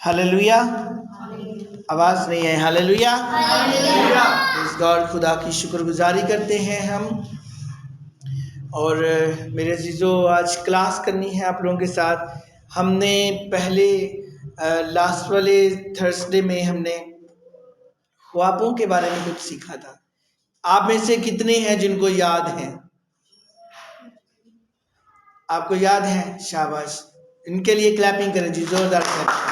Hallelujah, آواز نہیں ہے، ہاللویا، اس گاڈ خدا کی شکر گزاری کرتے ہیں ہم۔ اور میرے عزیزو، آج کلاس کرنی ہے آپ لوگوں کے ساتھ۔ ہم نے پہلے لاسٹ والے تھرسڈے میں ہم نے خوابوں کے بارے میں کچھ سیکھا تھا۔ آپ میں سے کتنے ہیں جن کو یاد ہیں؟ آپ کو یاد ہے؟ شاباش، ان کے لیے کلیپنگ کریں جی، زوردار کلیپنگ۔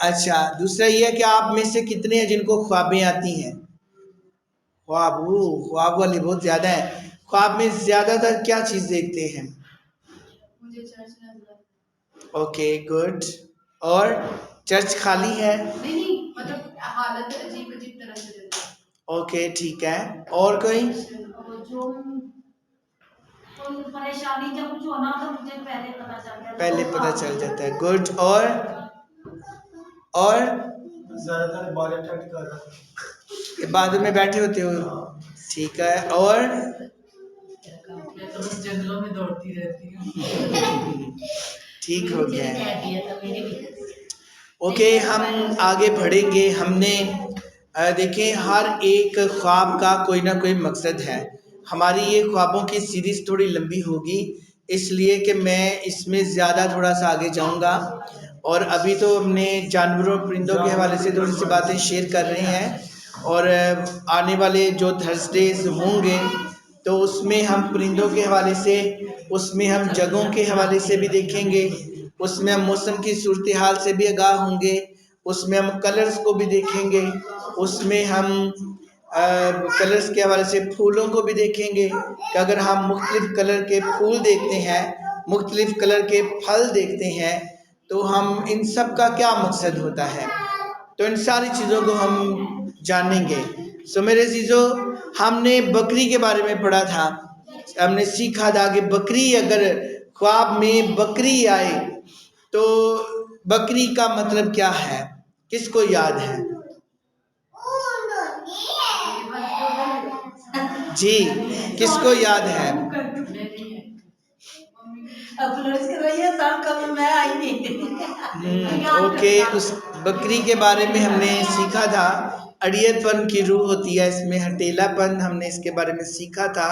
اچھا، دوسرا یہ ہے کہ آپ میں سے کتنے ہیں جن کو خوابیں آتی ہیں؟ خواب والے بہت زیادہ ہیں۔ خواب میں زیادہ تر کیا چیز دیکھتے ہیں؟ Okay good. اور چرچ خالی ہے؟ نہیں، مطلب حالت عجیب طرح سے رہتی ہے۔ اوکے ٹھیک ہے، اور کوئی؟ کوئی پریشانی جب کچھ ہونا تو مجھے پہلے پتہ چل جاتا ہے۔ گڈ۔ اور زیادہ تر عبادت عبادت میں بیٹھے ہوتے ہو، ٹھیک ہے۔ اور جنگلوں میں دوڑتی رہتی ہوں۔ ٹھیک ہو گیا ہے۔ اوکے، ہم آگے بڑھیں گے۔ ہم نے دیکھیں، ہر ایک خواب کا کوئی نہ کوئی مقصد ہے۔ ہماری یہ خوابوں کی سیریز تھوڑی لمبی ہوگی، اس لیے کہ میں اس میں زیادہ تھوڑا سا آگے جاؤں گا۔ اور ابھی تو ہم نے جانوروں پرندوں کے حوالے سے تھوڑی سی باتیں شیئر کر رہے ہیں، اور آنے والے جو تھرسڈیز ہوں گے تو اس میں ہم پرندوں کے حوالے سے، اس میں ہم جگہوں کے حوالے سے بھی دیکھیں گے، اس میں ہم موسم کی صورتحال سے بھی آگاہ ہوں گے، اس میں ہم کلرز کو بھی دیکھیں گے، اس میں ہم کلرز کے حوالے سے پھولوں کو بھی دیکھیں گے کہ اگر ہم مختلف کلر کے پھول دیکھتے ہیں، مختلف کلر کے پھل دیکھتے ہیں تو ہم ان سب کا کیا مقصد ہوتا ہے، تو ان ساری چیزوں کو ہم جانیں گے۔ سو میرے عزیزو، ہم نے بکری کے بارے میں پڑھا تھا، ہم نے سیکھا تھا کہ بکری، اگر خواب میں بکری آئے تو بکری کا مطلب کیا ہے؟ کس کو یاد ہے؟ جی، کس کو یاد ہے؟ اوکے، اس بکری کے بارے میں ہم نے سیکھا تھا، اڑیت پن کی روح ہوتی ہے اس میں، ہٹیلا پن، ہم نے اس کے بارے میں سیکھا تھا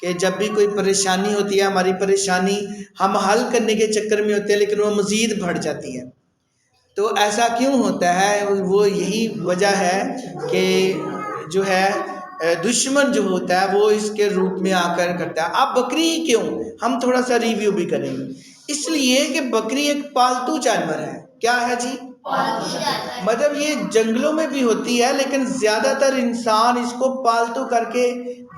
کہ جب بھی کوئی پریشانی ہوتی ہے، ہماری پریشانی ہم حل کرنے کے چکر میں ہوتے ہیں لیکن وہ مزید بڑھ جاتی ہے۔ تو ایسا کیوں ہوتا ہے؟ وہ یہی وجہ ہے کہ جو ہے دشمن جو ہوتا ہے وہ اس کے روپ میں آ کر کرتا ہے۔ اب بکری کیوں؟ ہم تھوڑا سا ریویو بھی کریں گے۔ اس لیے کہ بکری ایک پالتو جانور ہے۔ کیا ہے جی؟ مطلب یہ جنگلوں میں بھی ہوتی ہے لیکن زیادہ تر انسان اس کو پالتو کر کے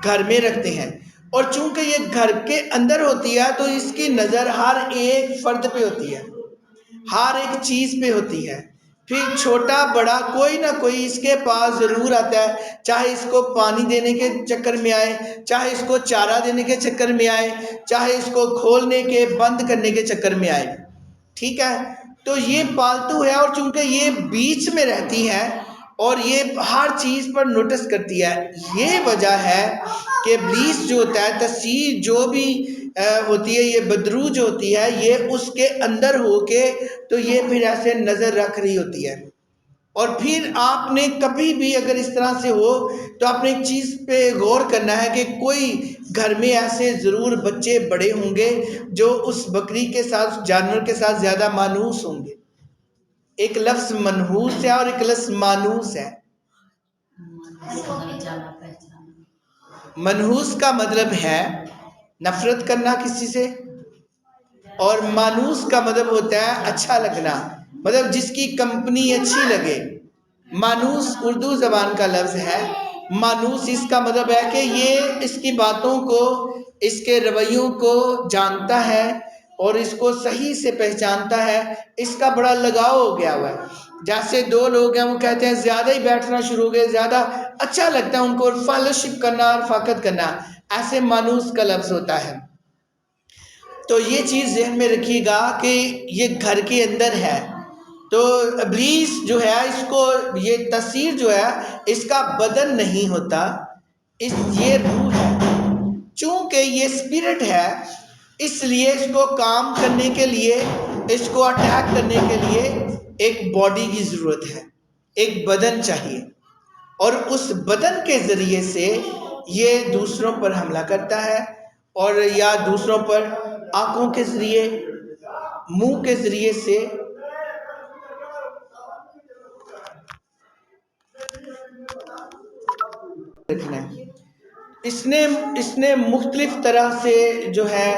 گھر میں رکھتے ہیں، اور چونکہ یہ گھر کے اندر ہوتی ہے تو اس کی نظر ہر ایک فرد پہ ہوتی ہے، ہر ایک چیز پہ ہوتی ہے۔ پھر چھوٹا بڑا کوئی نہ کوئی اس کے پاس ضرور آتا ہے، چاہے اس کو پانی دینے کے چکر میں آئے، چاہے اس کو چارہ دینے کے چکر میں آئے، چاہے اس کو کھولنے کے بند کرنے کے چکر میں آئے، ٹھیک ہے۔ تو یہ پالتو ہے، اور چونکہ یہ بیچ میں رہتی ہے اور یہ ہر چیز پر نوٹس کرتی ہے، یہ وجہ ہے کہ ابلیس جو ہوتا ہے، تسیح جو بھی ہوتی ہے، یہ بدرو جو ہوتی ہے، یہ اس کے اندر ہو کے تو یہ پھر ایسے نظر رکھ رہی ہوتی ہے۔ اور پھر آپ نے کبھی بھی اگر اس طرح سے ہو تو آپ نے ایک چیز پہ غور کرنا ہے کہ کوئی گھر میں ایسے ضرور بچے بڑے ہوں گے جو اس بکری کے ساتھ، جانور کے ساتھ زیادہ مانوس ہوں گے۔ ایک لفظ منحوس ہے اور ایک لفظ مانوس ہے۔ منحوس کا مطلب ہے نفرت کرنا کسی سے، اور مانوس کا مطلب ہوتا ہے اچھا لگنا، مطلب جس کی کمپنی اچھی لگے۔ مانوس اردو زبان کا لفظ ہے۔ مانوس اس کا مطلب ہے کہ یہ اس کی باتوں کو، اس کے رویوں کو جانتا ہے اور اس کو صحیح سے پہچانتا ہے، اس کا بڑا لگاؤ ہو گیا ہوا ہے۔ جیسے دو لوگ ہیں، وہ کہتے ہیں زیادہ ہی بیٹھنا شروع ہو گئے، زیادہ اچھا لگتا ہے ان کو فیلوشپ کرنا اور رفاقت کرنا، ایسے مانوس کا لفظ ہوتا ہے۔ تو یہ چیز ذہن میں رکھیے گا کہ یہ گھر کے اندر ہے، تو ابلیس جو ہے، اس کو یہ تسیح جو ہے، اس کا بدن نہیں ہوتا، یہ روح ہے۔ چونکہ یہ اسپرٹ ہے، اس لیے اس کو کام کرنے کے لیے اس کو اٹیک کرنے کے لیے ایک باڈی کی ضرورت ہے، ایک بدن چاہیے، اور اس بدن کے ذریعے سے یہ دوسروں پر حملہ کرتا ہے، اور یا دوسروں پر آنکھوں کے ذریعے، منہ کے ذریعے سے رکھنا ہے۔ اس نے مختلف طرح سے جو ہے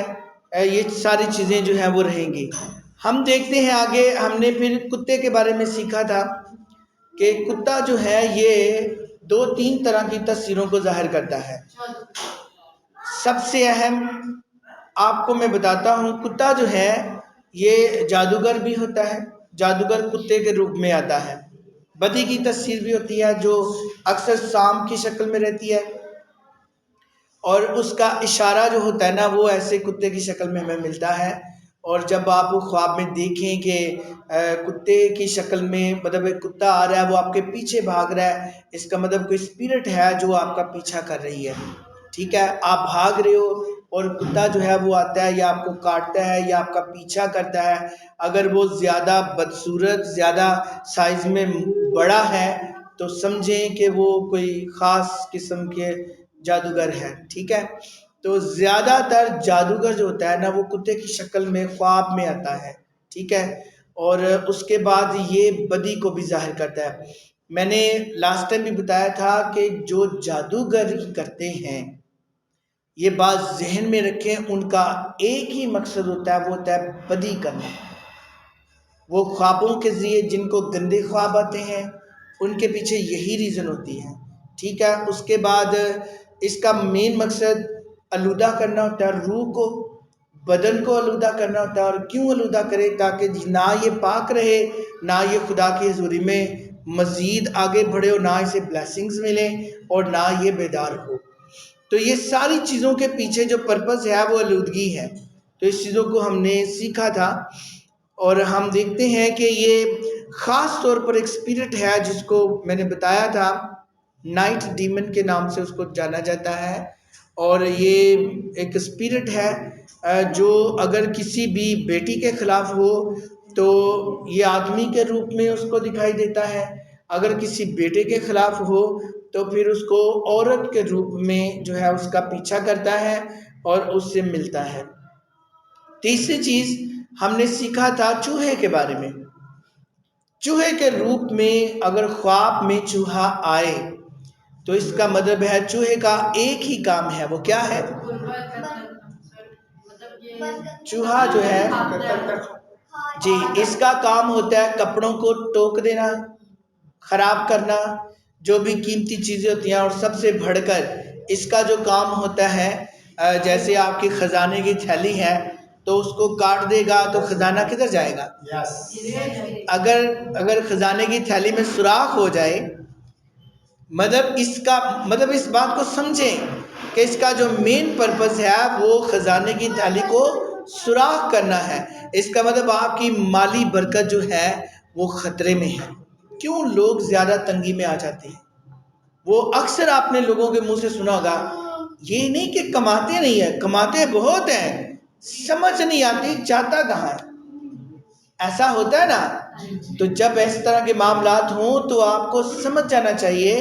یہ ساری چیزیں جو ہیں وہ رہیں گی۔ ہم دیکھتے ہیں آگے، ہم نے پھر کتے کے بارے میں سیکھا تھا کہ کتا جو ہے یہ 2-3 طرح کی تصویروں کو ظاہر کرتا ہے۔ سب سے اہم آپ کو میں بتاتا ہوں، کتا جو ہے یہ جادوگر بھی ہوتا ہے، جادوگر کتے کے روپ میں آتا ہے۔ بدی کی تصویر بھی ہوتی ہے جو اکثر سام کی شکل میں رہتی ہے، اور اس کا اشارہ جو ہوتا ہے نا وہ ایسے کتے کی شکل میں ہمیں ملتا ہے۔ اور جب آپ خواب میں دیکھیں کہ کتے کی شکل میں مطلب ایک کتا آ رہا ہے، وہ آپ کے پیچھے بھاگ رہا ہے، اس کا مطلب کوئی اسپرٹ ہے جو آپ کا پیچھا کر رہی ہے، ٹھیک ہے؟ آپ بھاگ رہے ہو اور کتا جو ہے وہ آتا ہے یا آپ کو کاٹتا ہے یا آپ کا پیچھا کرتا ہے۔ اگر وہ زیادہ بدصورت، زیادہ سائز میں بڑا ہے تو سمجھیں کہ وہ کوئی خاص قسم کے جادوگر ہے، ٹھیک ہے؟ تو زیادہ تر جادوگر جو ہوتا ہے نا وہ کتے کی شکل میں خواب میں آتا ہے، ٹھیک ہے؟ اور اس کے بعد یہ بدی کو بھی ظاہر کرتا ہے۔ میں نے لاسٹ ٹائم بھی بتایا تھا کہ جو جادوگر کرتے ہیں، یہ بات ذہن میں رکھیں، ان کا ایک ہی مقصد ہوتا ہے، وہ ہوتا ہے بدی کرنا۔ وہ خوابوں کے ذریعے جن کو گندے خواب آتے ہیں ان کے پیچھے یہی ریزن ہوتی ہے، ٹھیک ہے؟ اس کے بعد اس کا مین مقصد آلودہ کرنا ہوتا ہے، روح کو، بدن کو آلودہ کرنا ہوتا ہے۔ اور کیوں آلودہ کرے؟ تاکہ نہ یہ پاک رہے، نہ یہ خدا کی حضوری میں مزید آگے بڑھے، اور نہ اسے بلیسنگز ملیں، اور نہ یہ بیدار ہو۔ تو یہ ساری چیزوں کے پیچھے جو پرپس ہے وہ آلودگی ہے۔ تو اس چیزوں کو ہم نے سیکھا تھا، اور ہم دیکھتے ہیں کہ یہ خاص طور پر ایک اسپرٹ ہے جس کو میں نے بتایا تھا نائٹ ڈیمن کے نام سے اس کو جانا جاتا ہے، اور یہ ایک اسپرٹ ہے جو اگر کسی بھی بیٹی کے خلاف ہو تو یہ آدمی کے روپ میں اس کو دکھائی دیتا ہے، اگر کسی بیٹے کے خلاف ہو تو پھر اس کو عورت کے روپ میں جو ہے اس کا پیچھا کرتا ہے اور اس سے ملتا ہے۔ تیسری چیز ہم نے سیکھا تھا چوہے کے بارے میں۔ چوہے کے روپ میں اگر خواب میں چوہا آئے تو اس کا مطلب ہے چوہے کا ایک ہی کام ہے، وہ کیا ہے؟ چوہا جو ہے جی اس کا کام ہوتا ہے کپڑوں کو ٹوک دینا، خراب کرنا، جو بھی قیمتی چیزیں ہوتی ہیں، اور سب سے بڑھ کر اس کا جو کام ہوتا ہے جیسے آپ کی خزانے کی تھیلی ہے تو اس کو کاٹ دے گا تو خزانہ کدھر جائے گا؟ اگر خزانے کی تھیلی میں سوراخ ہو جائے، مطلب اس بات کو سمجھیں کہ اس کا جو مین پرپس ہے وہ خزانے کی تھیلی کو سوراخ کرنا ہے۔ اس کا مطلب آپ کی مالی برکت جو ہے وہ خطرے میں ہے۔ کیوں لوگ زیادہ تنگی میں آ جاتے ہیں؟ وہ اکثر آپ نے لوگوں کے منہ سے سنا ہوگا، یہ نہیں کہ کماتے نہیں ہیں، کماتے بہت ہیں، سمجھ نہیں آتی جاتا کہاں ہے۔ ایسا ہوتا ہے نا؟ تو جب اس طرح کے معاملات ہوں تو آپ کو سمجھ جانا چاہیے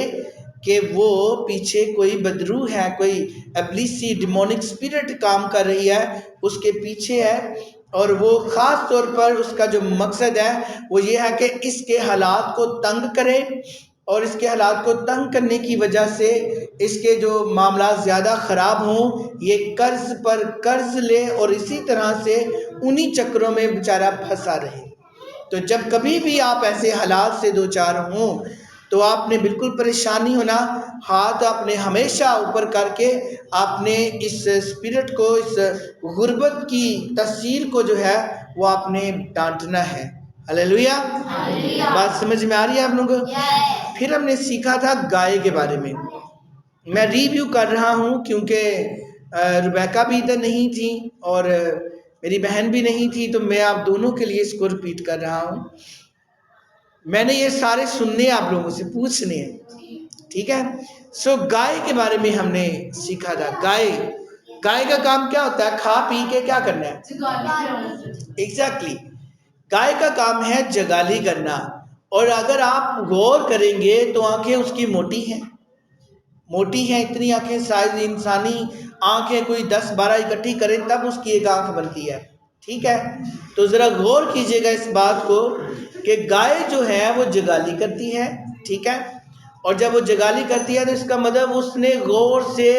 کہ وہ پیچھے کوئی بدروح ہے، کوئی ابلیسی ڈیمونک اسپرٹ کام کر رہی ہے، اس کے پیچھے ہے، اور وہ خاص طور پر اس کا جو مقصد ہے وہ یہ ہے کہ اس کے حالات کو تنگ کرے، اور اس کے حالات کو تنگ کرنے کی وجہ سے اس کے جو معاملات زیادہ خراب ہوں، یہ قرض پر قرض لے اور اسی طرح سے انہی چکروں میں بیچارہ پھنسا رہے۔ تو جب کبھی بھی آپ ایسے حالات سے دوچار ہوں تو آپ نے بالکل پریشان نہیں ہونا، ہاتھ آپ نے ہمیشہ اوپر کر کے آپ نے اس اسپرٹ کو، اس غربت کی تاثیر کو جو ہے وہ آپ نے ڈانٹنا ہے۔ ہلیلویا! بات سمجھ میں آ رہی ہے آپ لوگوں کو؟ پھر ہم نے سیکھا تھا گائے کے بارے میں۔ میں ریویو کر رہا ہوں کیونکہ ربیکہ بھی ادھر نہیں تھی اور میری بہن بھی نہیں تھی، تو میں آپ دونوں کے لیے اس کو ریپیٹ کر رہا ہوں۔ میں نے یہ سارے سننے آپ لوگوں سے پوچھنے ہیں، ٹھیک ہے؟ گائے کے بارے میں ہم نے سیکھا تھا۔ گائے کا کام کیا ہوتا ہے؟ کھا پی کے کیا کرنا ہے؟ ایگزیکٹلی گائے کا کام ہے جگالی کرنا، اور اگر آپ غور کریں گے تو آنکھیں اس کی موٹی ہیں، اتنی آنکھیں، سائز انسانی آنکھیں کوئی 10-12 اکٹھی کریں تب اس کی ایک آنکھ بنتی ہے، ٹھیک ہے؟ تو ذرا غور کیجئے گا اس بات کو کہ گائے جو ہے وہ جگالی کرتی ہے، ٹھیک ہے؟ اور جب وہ جگالی کرتی ہے تو اس کا مطلب اس نے غور سے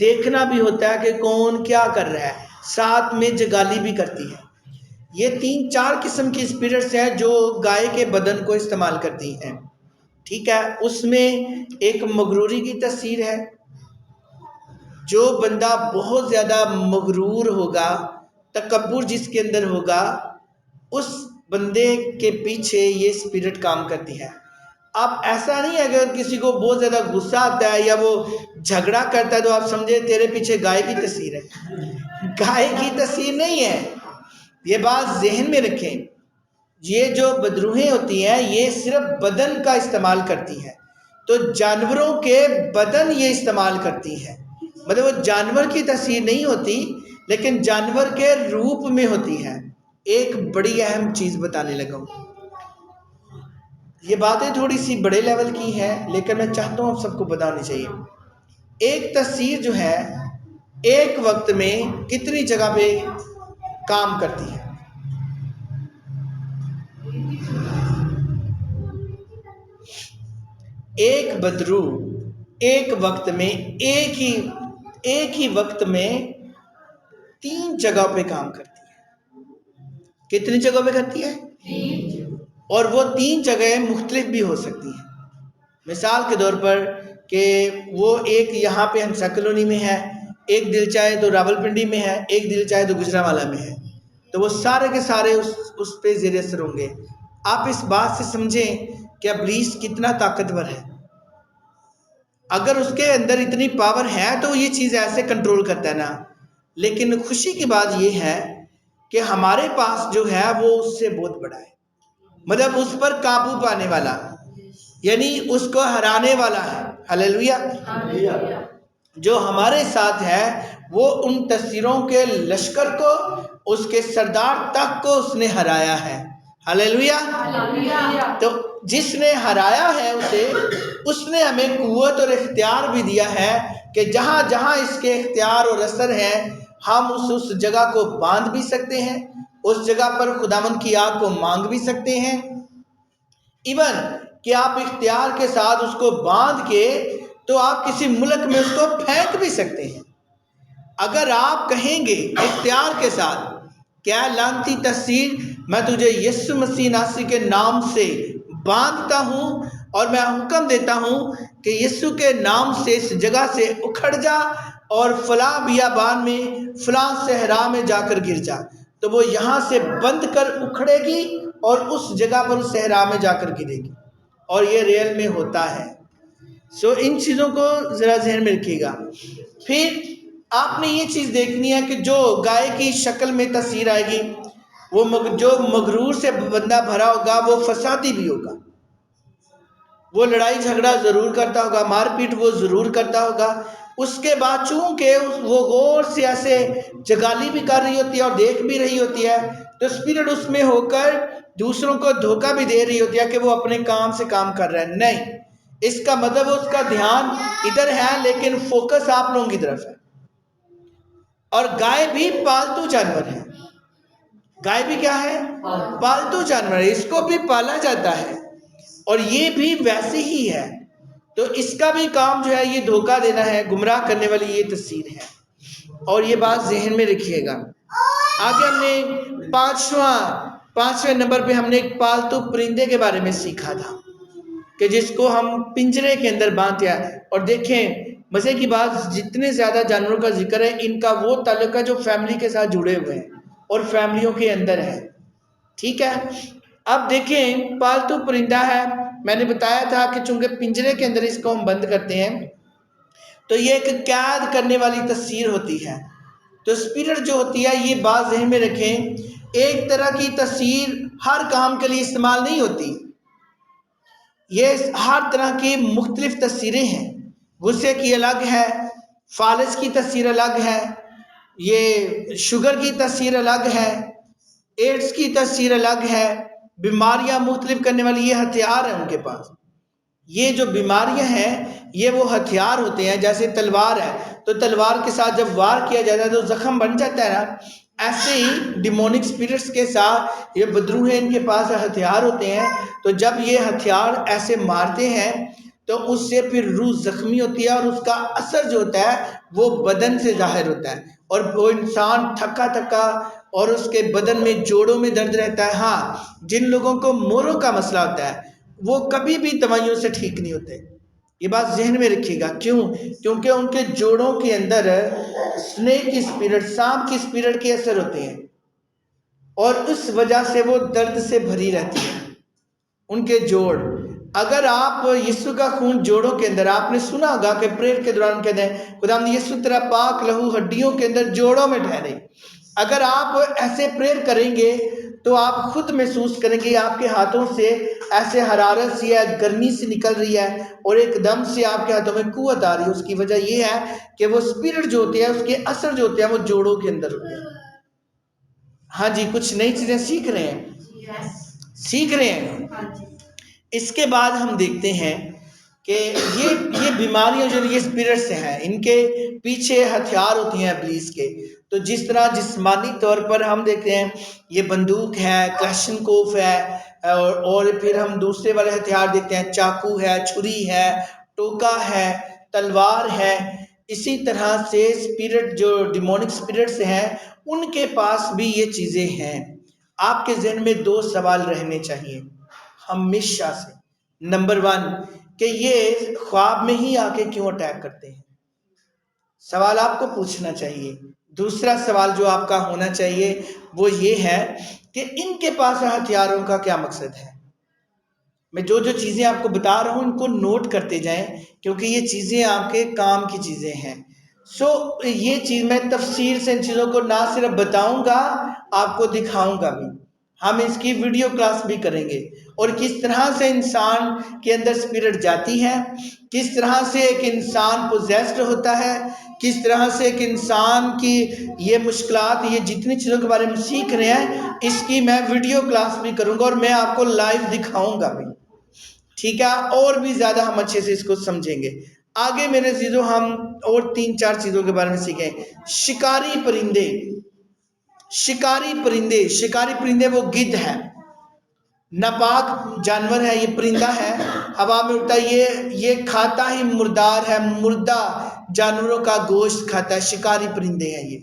دیکھنا بھی ہوتا ہے کہ کون کیا کر رہا ہے، ساتھ میں جگالی بھی کرتی ہے۔ یہ 3-4 قسم کی اسپرٹس ہیں جو گائے کے بدن کو استعمال کرتی ہیں، ٹھیک ہے؟ اس میں ایک مغروری کی تاثیر ہے، جو بندہ بہت زیادہ مغرور ہوگا، تکبر جس کے اندر ہوگا، اس بندے کے پیچھے یہ اسپرٹ کام کرتی ہے۔ اب ایسا نہیں ہے اگر کسی کو بہت زیادہ غصہ آتا ہے یا وہ جھگڑا کرتا ہے تو آپ سمجھے تیرے پیچھے گائے کی تاثیر ہے، گائے کی تاثیر نہیں ہے، یہ بات ذہن میں رکھیں۔ یہ جو بدروہیں ہوتی ہیں یہ صرف بدن کا استعمال کرتی ہیں، تو جانوروں کے بدن یہ استعمال کرتی ہیں، مطلب وہ جانور کی تاثیر نہیں ہوتی لیکن جانور کے روپ میں ہوتی ہے۔ ایک بڑی اہم چیز بتانے لگا ہوں، یہ باتیں تھوڑی سی بڑے لیول کی ہیں لیکن میں چاہتا ہوں آپ سب کو بتانی چاہیے۔ ایک تاثیر جو ہے ایک وقت میں کتنی جگہ پہ کام کرتی ہے؟ ایک بدرو ایک وقت میں ایک ہی وقت میں 3 جگہ پہ کام کرتی ہے۔ کتنی جگہ پہ کرتی ہے؟ 3۔ اور وہ 3 جگہیں مختلف بھی ہو سکتی ہیں۔ مثال کے طور پر کہ وہ ایک یہاں پہ ہنسا کالونی میں ہے، ایک دل چاہے تو راولپنڈی میں ہے، ایک دل چاہے تو گجرانوالہ میں ہے، تو وہ سارے کے سارے اس پہ زیر اثر ہوں گے۔ آپ اس بات سے سمجھیں کہ ابلیس کتنا طاقتور ہے، اگر اس کے اندر اتنی پاور ہے تو وہ یہ چیز ایسے کنٹرول کرتا ہے نا، لیکن خوشی کی بات یہ ہے کہ ہمارے پاس جو ہے وہ اس سے بہت بڑا ہے، مطلب اس پر قابو پانے والا، یعنی اس کو ہرانے والا ہے۔ ہلیلویا۔ جو ہمارے ساتھ ہے وہ ان تاثیروں کے لشکر کو، اس کے سردار تک کو اس نے ہرایا ہے۔ ہلیلویا۔ تو جس نے ہرایا ہے اسے، اس نے ہمیں قوت اور اختیار بھی دیا ہے کہ جہاں جہاں اس کے اختیار اور اثر ہے ہم اس جگہ کو باندھ بھی سکتے ہیں، اس جگہ پر خداوند کی آگ کو مانگ بھی سکتے ہیں، ایون کہ آپ اختیار کے ساتھ اس کو باندھ کے تو آپ کسی ملک میں اس کو پھینک بھی سکتے ہیں۔ اگر آپ کہیں گے اختیار کے ساتھ کیا لعنتی تاثیر، میں تجھے یسوع مسیح ناصری کے نام سے باندھتا ہوں اور میں حکم دیتا ہوں کہ یسوع کے نام سے اس جگہ سے اکھڑ جا اور فلاں بیابان میں فلاں صحرا میں جا کر گر جا، تو وہ یہاں سے بند کر اکھڑے گی اور اس جگہ پر اس صحرا میں جا کر گرے گی، اور یہ ریل میں ہوتا ہے۔ سو ان چیزوں کو ذرا ذہن میں رکھیے گا۔ پھر آپ نے یہ چیز دیکھنی ہے کہ جو گائے کی شکل میں تاثیر آئے گی، وہ جو مغرور سے بندہ بھرا ہوگا وہ فسادی بھی ہوگا، وہ لڑائی جھگڑا ضرور کرتا ہوگا، مار پیٹ وہ ضرور کرتا ہوگا۔ اس کے بعد چونکہ وہ غور سے ایسے جگالی بھی کر رہی ہوتی ہے اور دیکھ بھی رہی ہوتی ہے، تو اسپرٹ اس میں ہو کر دوسروں کو دھوکہ بھی دے رہی ہوتی ہے کہ وہ اپنے کام سے کام کر رہا ہے۔ نہیں، اس کا مطلب اس کا دھیان ادھر ہے لیکن فوکس آپ لوگوں کی طرف ہے۔ اور گائے بھی پالتو جانور ہے، گائے بھی کیا ہے؟ پالتو جانور ہے، اس کو بھی پالا جاتا ہے، اور یہ بھی ویسے ہی ہے، تو اس کا بھی کام جو ہے یہ دھوکہ دینا ہے، گمراہ کرنے والی یہ تاثیر ہے، اور یہ بات ذہن میں رکھیے گا۔ آگے ہم نے پانچویں نمبر پہ ہم نے ایک پالتو پرندے کے بارے میں سیکھا تھا کہ جس کو ہم پنجرے کے اندر باندھتے ہیں، اور دیکھیں مزے کی بات، جتنے زیادہ جانوروں کا ذکر ہے ان کا وہ تعلق ہے جو فیملی کے ساتھ جڑے ہوئے ہیں اور فیملیوں کے اندر ہے، ٹھیک ہے؟ اب دیکھیں پالتو پرندہ ہے، میں نے بتایا تھا کہ چونکہ پنجرے کے اندر اس کو ہم بند کرتے ہیں تو یہ ایک قید کرنے والی تاثیر ہوتی ہے۔ تو اسپرٹ جو ہوتی ہے یہ بات ذہن میں رکھیں، ایک طرح کی تاثیر ہر کام کے لیے استعمال نہیں ہوتی، یہ ہر طرح کی مختلف تاثیریں ہیں۔ غصے کی الگ ہے، فالج کی تاثیر الگ ہے، یہ شوگر کی تاثیر الگ ہے، ایڈز کی تاثیر الگ ہے، بیماریاں مختلف کرنے والی یہ ہتھیار ہیں ان کے پاس. یہ جو بیماریاں ہیں یہ وہ ہتھیار ہوتے ہیں. جیسے تلوار ہے تو تلوار کے ساتھ جب وار کیا جاتا ہے تو زخم بن جاتا ہے نا، ایسے ہی ڈیمونک اسپرٹس کے ساتھ یہ بدروح ہیں، ان کے پاس ہتھیار ہوتے ہیں. تو جب یہ ہتھیار ایسے مارتے ہیں تو اس سے پھر روح زخمی ہوتی ہے اور اس کا اثر جو ہوتا ہے وہ بدن سے ظاہر ہوتا ہے اور وہ انسان تھکا تھکا اور اس کے بدن میں جوڑوں میں درد رہتا ہے. ہاں، جن لوگوں کو موروں کا مسئلہ ہوتا ہے وہ کبھی بھی دوائیوں سے ٹھیک نہیں ہوتے. یہ بات ذہن میں رکھیے گا. کیوں؟ کیونکہ ان کے جوڑوں کے اندر سنیک کی اسپرٹ، سانپ کی اسپرٹ کے اثر ہوتے ہیں اور اس وجہ سے وہ درد سے بھری رہتی ہے ان کے جوڑ. اگر آپ یسوع کا خون جوڑوں کے اندر، آپ نے سنا ہوگا کہ پریئر کے دوران کہتے ہیں خداوند یسوع تیرا پاک لہو ہڈیوں کے اندر جوڑوں میں ٹھہرے. اگر آپ ایسے پریئر کریں گے تو آپ خود محسوس کریں گے آپ کے ہاتھوں سے ایسے حرارت سی ہے، گرمی سے نکل رہی ہے اور ایک دم سے آپ کے ہاتھوں میں قوت آ رہی ہے. اس کی وجہ یہ ہے کہ وہ اسپرٹ جو ہوتے ہیں اس کے اثر جو ہوتے ہیں وہ جوڑوں کے اندر ہوتے ہیں. ہاں جی، کچھ نئی چیزیں سیکھ رہے ہیں، سیکھ رہے ہیں. اس کے بعد ہم دیکھتے ہیں کہ یہ بیماریاں جو یہ اسپرٹس ہیں ان کے پیچھے ہتھیار ہوتی ہیں ابلیس کے. تو جس طرح جسمانی طور پر ہم دیکھتے ہیں یہ بندوق ہے، کلاشنکوف ہے، اور پھر ہم دوسرے والے ہتھیار دیکھتے ہیں، چاقو ہے، چھری ہے، ٹوکا ہے، تلوار ہے. اسی طرح سے اسپرٹ جو ڈیمونک اسپرٹس ہیں ان کے پاس بھی یہ چیزیں ہیں. آپ کے ذہن میں 2 سوال رہنے چاہیے ہمیشہ سے. نمبر 1 کہ یہ خواب میں ہی آ کے کیوں اٹیک کرتے ہیں، سوال آپ کو پوچھنا چاہیے. دوسرا سوال جو آپ کا ہونا چاہیے وہ یہ ہے کہ ان کے پاس ہتھیاروں کا کیا مقصد ہے. میں جو چیزیں آپ کو بتا رہا ہوں ان کو نوٹ کرتے جائیں کیونکہ یہ چیزیں آپ کے کام کی چیزیں ہیں. یہ چیز میں تفصیل سے ان چیزوں کو نہ صرف بتاؤں گا، آپ کو دکھاؤں گا بھی. ہم اس کی ویڈیو کلاس بھی کریں گے اور کس طرح سے انسان کے اندر اسپرٹ جاتی ہے، کس طرح سے ایک انسان پوزیسڈ ہوتا ہے، کس طرح سے ایک انسان کی یہ مشکلات، یہ جتنی چیزوں کے بارے میں سیکھ رہے ہیں اس کی میں ویڈیو کلاس بھی کروں گا اور میں آپ کو لائیو دکھاؤں گا بھی. ٹھیک ہے، اور بھی زیادہ ہم اچھے سے اس کو سمجھیں گے. آگے میرے عزیزو ہم اور 3-4 چیزوں کے بارے میں سیکھیں. شکاری پرندے، شکاری پرندے وہ گدھ ہے، ناپاک جانور ہے، یہ پرندہ ہے، ہوا میں اڑتا ہے، یہ کھاتا ہی مردار ہے، مردہ جانوروں کا گوشت کھاتا ہے. شکاری پرندے ہیں یہ،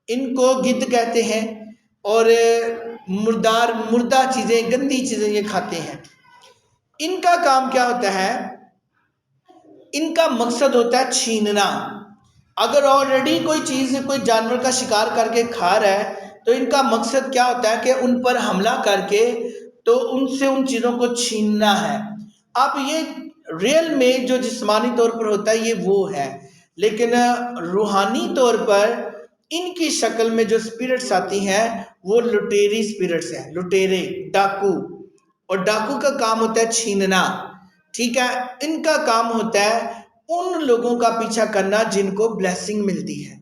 ان کو گدھ کہتے ہیں اور مردہ چیزیں، گندی چیزیں یہ کھاتے ہیں. ان کا کام کیا ہوتا ہے؟ ان کا مقصد ہوتا ہے چھیننا. اگر آلریڈی کوئی چیز، کوئی جانور کا شکار کر کے کھا رہا ہے تو ان کا مقصد کیا ہوتا ہے کہ ان پر حملہ کر کے تو ان سے ان چیزوں کو چھیننا ہے. اب یہ ریئل میں جو جسمانی طور پر ہوتا ہے یہ وہ ہے، لیکن روحانی طور پر ان کی شکل میں جو اسپرٹس آتی ہیں وہ لٹیری اسپرٹس ہیں، لٹیرے، ڈاکو. اور ڈاکو کا کام ہوتا ہے چھیننا. ٹھیک ہے، ان کا کام ہوتا ہے ان لوگوں کا پیچھا کرنا جن کو بلیسنگ ملتی ہے،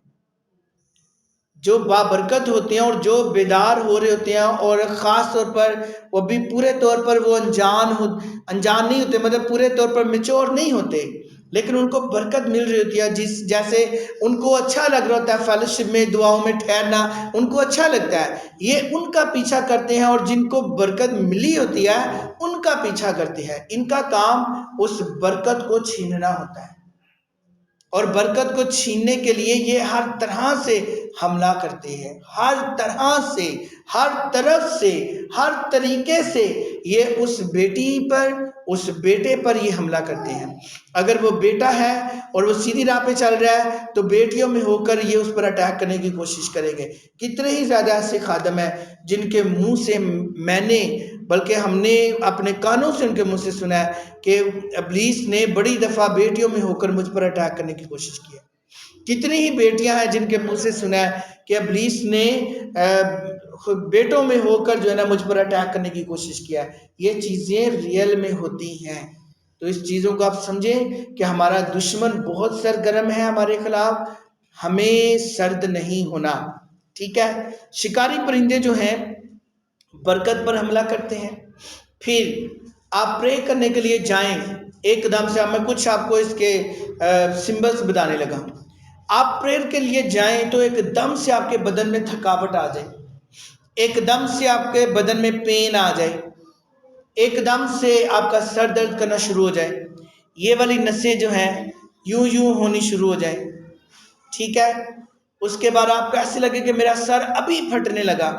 جو بابرکت ہوتے ہیں اور جو بیدار ہو رہے ہوتے ہیں، اور خاص طور پر وہ بھی پورے طور پر وہ انجان نہیں ہوتے، مطلب پورے طور پر میچور نہیں ہوتے، لیکن ان کو برکت مل رہی ہوتی ہے. جیسے ان کو اچھا لگ رہا ہوتا ہے فیلوشپ میں، دعاؤں میں ٹھہرنا ان کو اچھا لگتا ہے، یہ ان کا پیچھا کرتے ہیں اور جن کو برکت ملی ہوتی ہے ان کا پیچھا کرتے ہیں. ان کا کام اس برکت کو چھیننا ہوتا ہے اور برکت کو چھیننے کے لیے یہ ہر طرح سے حملہ کرتے ہیں، ہر طرح سے، ہر طرف سے، ہر طریقے سے یہ اس بیٹی پر، اس بیٹے پر یہ حملہ کرتے ہیں. اگر وہ بیٹا ہے اور وہ سیدھی راہ پہ چل رہا ہے تو بیٹیوں میں ہو کر یہ اس پر اٹیک کرنے کی کوشش کریں گے. کتنے ہی زیادہ ایسے خادم ہیں جن کے منہ سے میں نے، بلکہ ہم نے اپنے کانوں سے ان کے منہ سے سنا ہے کہ ابلیس نے بڑی دفعہ بیٹیوں میں ہو کر مجھ پر اٹیک کرنے کی کوشش کی ہے. کتنی ہی بیٹیاں ہیں جن کے منہ سے سنا ہے کہ ابلیس نے بیٹوں میں ہو کر جو ہے نا مجھ پر اٹیک کرنے کی کوشش کیا ہے. یہ چیزیں ریئل میں ہوتی ہیں. تو اس چیزوں کو آپ سمجھیں کہ ہمارا دشمن بہت سرگرم ہے ہمارے خلاف، ہمیں سرد نہیں ہونا. ٹھیک ہے، شکاری پرندے جو ہیں برکت پر حملہ کرتے ہیں. پھر آپ پرے کرنے کے لیے جائیں، ایک دم سے میں کچھ آپ کو اس کے سمبلس بتانے لگا ہوں. آپ پریئر کے لیے جائیں تو ایک دم سے آپ کے بدن میں تھکاوٹ آ جائے، ایک دم سے آپ کے بدن میں پین آ جائے، ایک دم سے آپ کا سر درد کرنا شروع ہو جائے، یہ والی نسیں جو ہیں یوں یوں ہونی شروع ہو جائیں. ٹھیک ہے، اس کے بعد آپ کو ایسے لگے کہ میرا سر ابھی پھٹنے لگا.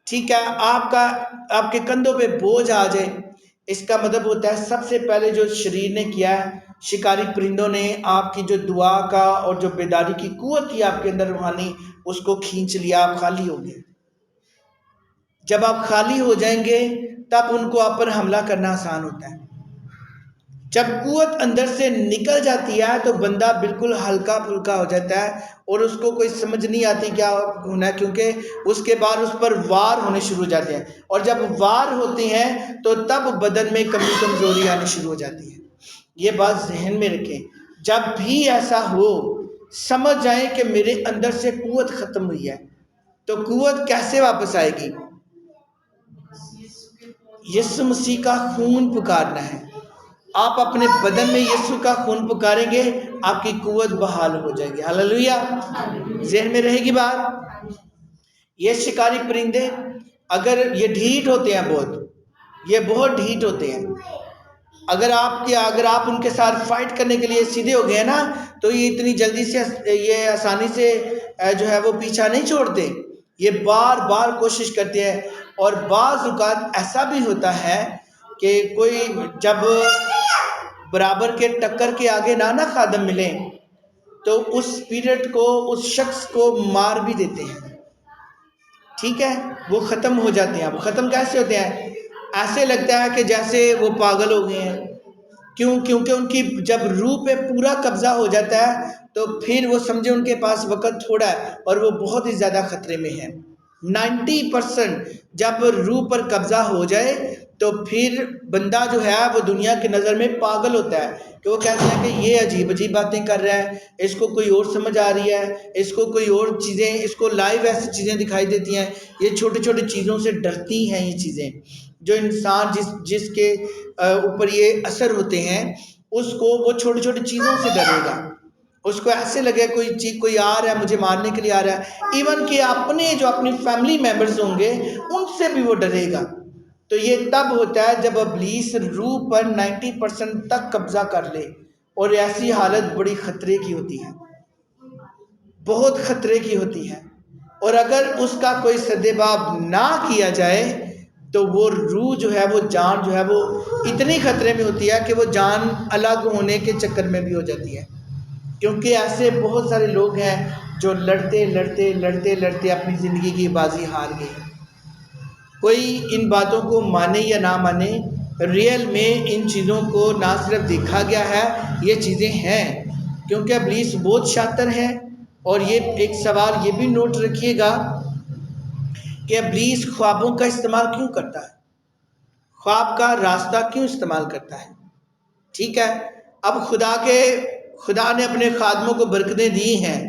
ٹھیک ہے، آپ کے کندھوں پہ بوجھ آ جائے. اس کا مطلب ہوتا ہے سب سے پہلے جو شریر نے کیا ہے، شکاری پرندوں نے آپ کی جو دعا کا اور جو بیداری کی قوت تھی آپ کے اندر روحانی، اس کو کھینچ لیا، آپ خالی ہو گئے. جب آپ خالی ہو جائیں گے تب ان کو آپ پر حملہ کرنا آسان ہوتا ہے. جب قوت اندر سے نکل جاتی ہے تو بندہ بالکل ہلکا پھلکا ہو جاتا ہے اور اس کو کوئی سمجھ نہیں آتی کیا ہونا ہے، کیونکہ اس کے بعد اس پر وار ہونے شروع ہو جاتے ہیں، اور جب وار ہوتے ہیں تو تب بدن میں کمی کمزوری آنی شروع ہو جاتی ہے. یہ بات ذہن میں رکھیں، جب بھی ایسا ہو سمجھ جائیں کہ میرے اندر سے قوت ختم ہوئی ہے. تو قوت کیسے واپس آئے گی؟ یسوع مسیح کا خون پکارنا ہے. آپ اپنے بدن میں یسوع کا خون پکاریں گے، آپ کی قوت بحال ہو جائے گی. ہاللویا، ذہن میں رہے گی بات. یہ شکاری پرندے اگر یہ ڈھیٹ ہوتے ہیں، یہ بہت ڈھیٹ ہوتے ہیں. اگر آپ ان کے ساتھ فائٹ کرنے کے لیے سیدھے ہو گئے ہیں نا، تو یہ اتنی جلدی سے، یہ آسانی سے جو ہے وہ پیچھا نہیں چھوڑتے. یہ بار بار کوشش کرتے ہیں، اور بعض اوقات ایسا بھی ہوتا ہے کہ کوئی جب برابر کے ٹکر کے آگے نہ خادم ملیں تو اس پیریڈ کو، اس شخص کو مار بھی دیتے ہیں. ٹھیک ہے، وہ ختم ہو جاتے ہیں. وہ ختم کیسے ہوتے ہیں؟ ایسے لگتا ہے کہ جیسے وہ پاگل ہو گئے ہیں. کیونکہ ان کی جب روح پہ پورا قبضہ ہو جاتا ہے تو پھر وہ سمجھے ان کے پاس وقت تھوڑا ہے اور وہ بہت ہی زیادہ خطرے میں ہیں. 90% جب روح پر قبضہ ہو جائے تو پھر بندہ جو ہے وہ دنیا کی نظر میں پاگل ہوتا ہے، کہ وہ کہتے ہیں کہ یہ عجیب عجیب باتیں کر رہا ہے، اس کو کوئی اور سمجھ آ رہی ہے، اس کو کوئی اور چیزیں، اس کو لائیو ایسی چیزیں دکھائی دیتی ہیں. یہ چھوٹی چھوٹی چیزوں سے ڈرتی ہیں. یہ چیزیں جو انسان جس کے اوپر یہ اثر ہوتے ہیں، اس کو وہ چھوٹی چھوٹی چیزوں سے ڈرے گا. اس کو ایسے لگے کوئی آ رہا ہے مجھے مارنے کے لیے آ رہا ہے. ایون کہ اپنی فیملی میمبرز ہوں گے ان سے بھی وہ ڈرے گا. تو یہ تب ہوتا ہے جب ابلیس روح پر 90% تک قبضہ کر لے، اور ایسی حالت بڑی خطرے کی ہوتی ہے، بہت خطرے کی ہوتی ہے. اور اگر اس کا کوئی سدباب نہ کیا جائے تو وہ روح جو ہے، وہ جان جو ہے، وہ اتنی خطرے میں ہوتی ہے کہ وہ جان الگ ہونے کے چکر میں بھی ہو جاتی ہے. کیونکہ ایسے بہت سارے لوگ ہیں جو لڑتے لڑتے لڑتے لڑتے اپنی زندگی کی بازی ہار گئے. کوئی ان باتوں کو مانے یا نہ مانے، ریئل میں ان چیزوں کو نہ صرف دیکھا گیا ہے، یہ چیزیں ہیں. کیونکہ ابلیس بہت شاطر ہے. اور یہ ایک سوال یہ بھی نوٹ رکھیے گا کہ ابلیس خوابوں کا استعمال کیوں کرتا ہے، خواب کا راستہ کیوں استعمال کرتا ہے. ٹھیک ہے، اب خدا نے اپنے خادموں کو برکتیں دی ہیں.